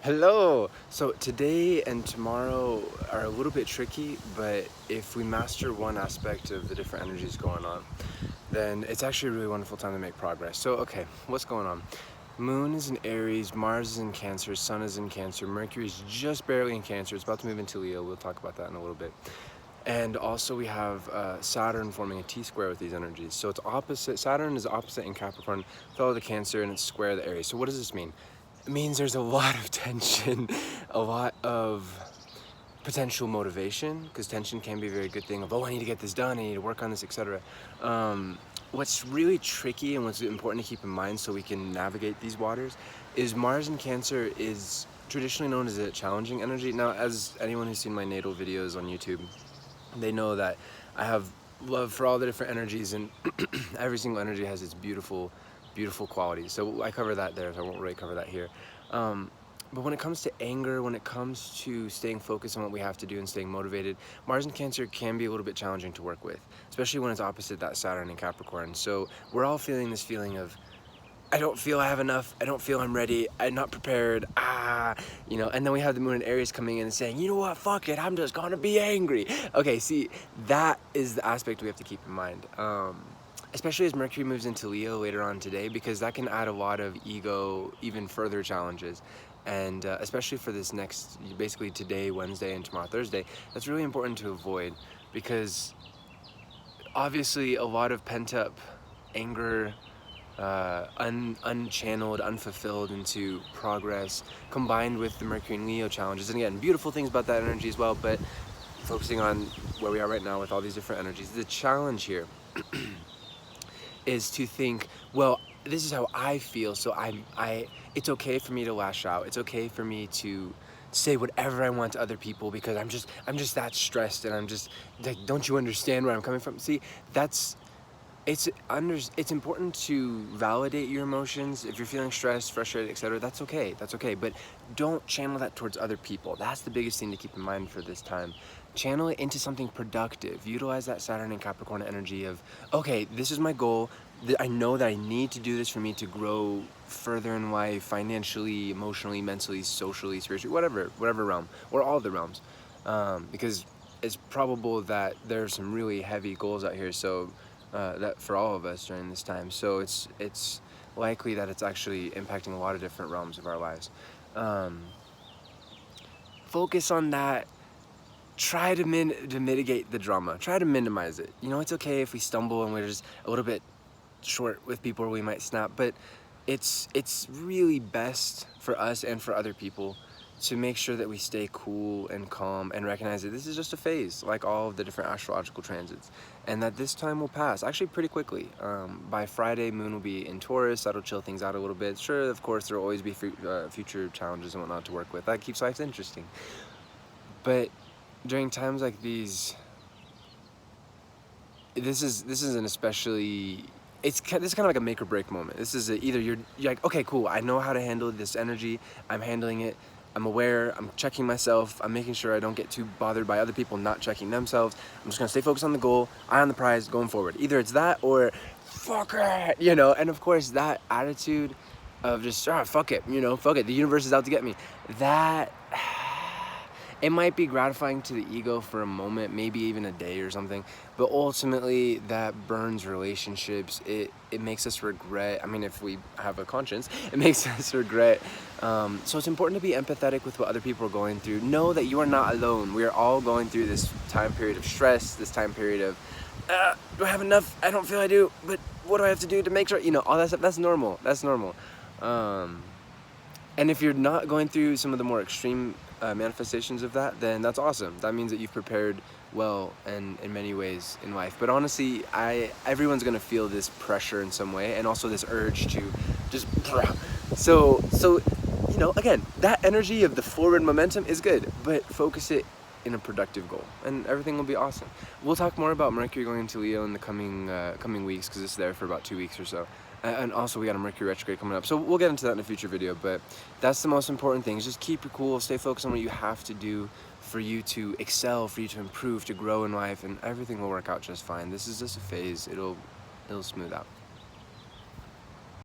Hello! So today and tomorrow are a little bit tricky, but if we master one aspect of the different energies going on, then it's actually a really wonderful time to make progress. So, okay, what's going on? Moon is in Aries, Mars is in Cancer, Sun is in Cancer, Mercury is just barely in Cancer. It's about to move into Leo. We'll talk about that in a little bit. And also we have Saturn forming a T-square with these energies. So it's opposite. Saturn is opposite in Capricorn, fellow the Cancer, and it's square the Aries. So what does this mean? It means there's a lot of tension, a lot of potential motivation, because tension can be a very good thing of, oh, I need to get this done, I need to work on this, etc. What's really tricky and what's important to keep in mind so we can navigate these waters is Mars in Cancer is traditionally known as a challenging energy. Now, as anyone who's seen my natal videos on YouTube, they know that I have love for all the different energies, and every single energy has its beautiful qualities. So I cover that there, so I won't really cover that here. But when it comes to anger, when it comes to staying focused on what we have to do and staying motivated, Mars in Cancer can be a little bit challenging to work with, especially when it's opposite that Saturn in Capricorn. So we're all feeling this feeling of, I don't feel I have enough, I don't feel I'm ready, I'm not prepared, and then we have the Moon in Aries coming in and saying, you know what, fuck it, I'm just gonna be angry. Okay, see, that is the aspect we have to keep in mind. Especially as Mercury moves into Leo later on today, because that can add a lot of ego, even further challenges. And especially for this next, basically today, Wednesday, and tomorrow, Thursday, that's really important to avoid, because obviously a lot of pent-up anger, unchanneled, unfulfilled into progress, combined with the Mercury and Leo challenges. And again, beautiful things about that energy as well, but focusing on where we are right now with all these different energies, the challenge here is to think, well, this is how I feel, so it's okay for me to lash out. It's okay for me to say whatever I want to other people because I'm just that stressed, and I'm just like, don't you understand where I'm coming from? See, it's important to validate your emotions. If you're feeling stressed, frustrated, etc., that's okay, but don't channel that towards other people. That's the biggest thing to keep in mind for this time. Channel it into something productive. Utilize that Saturn and Capricorn energy of, okay, this is my goal. I know that I need to do this for me to grow further in life, financially, emotionally, mentally, socially, spiritually, whatever realm, or all the realms, because it's probable that there's some really heavy goals out here, so that for all of us during this time. So it's likely that it's actually impacting a lot of different realms of our lives. Focus on that. Try to mitigate the drama. Try to minimize it. You know, it's okay if we stumble and we're just a little bit short with people, or we might snap, but it's really best for us and for other people to make sure that we stay cool and calm and recognize that this is just a phase, like all of the different astrological transits, and that this time will pass actually pretty quickly. By Friday, Moon will be in Taurus. That'll chill things out a little bit. Sure, of course, there will always be future challenges and whatnot to work with. That keeps life interesting. But during times like these, this is an especially, this is kind of like a make or break moment. This is either you're like, okay, cool, I know how to handle this energy, I'm handling it, I'm aware, I'm checking myself, I'm making sure I don't get too bothered by other people not checking themselves. I'm just gonna stay focused on the goal, eye on the prize, going forward. Either it's that or fuck it, and of course that attitude of just, fuck it, fuck it, the universe is out to get me. That, it might be gratifying to the ego for a moment, maybe even a day or something, but ultimately that burns relationships. It makes us regret. I mean, if we have a conscience, it makes us regret. So it's important to be empathetic with what other people are going through. Know that you are not alone. We are all going through this time period of stress, this time period of, do I have enough? I don't feel I do, but what do I have to do to make sure? All that stuff, that's normal. That's normal. And if you're not going through some of the more extreme manifestations of that, then that's awesome. That means that you've prepared well and in many ways in life. But honestly, everyone's gonna feel this pressure in some way, and also this urge to just so again, that energy of the forward momentum is good, but focus it in a productive goal, and everything will be awesome. We'll talk more about Mercury going into Leo in the coming weeks, because it's there for about 2 weeks or so. And also we got a Mercury retrograde coming up, so we'll get into that in a future video. But that's the most important thing, is just keep your cool, stay focused on what you have to do for you to excel, for you to improve, to grow in life, and everything will work out just fine. This is just a phase. It'll smooth out.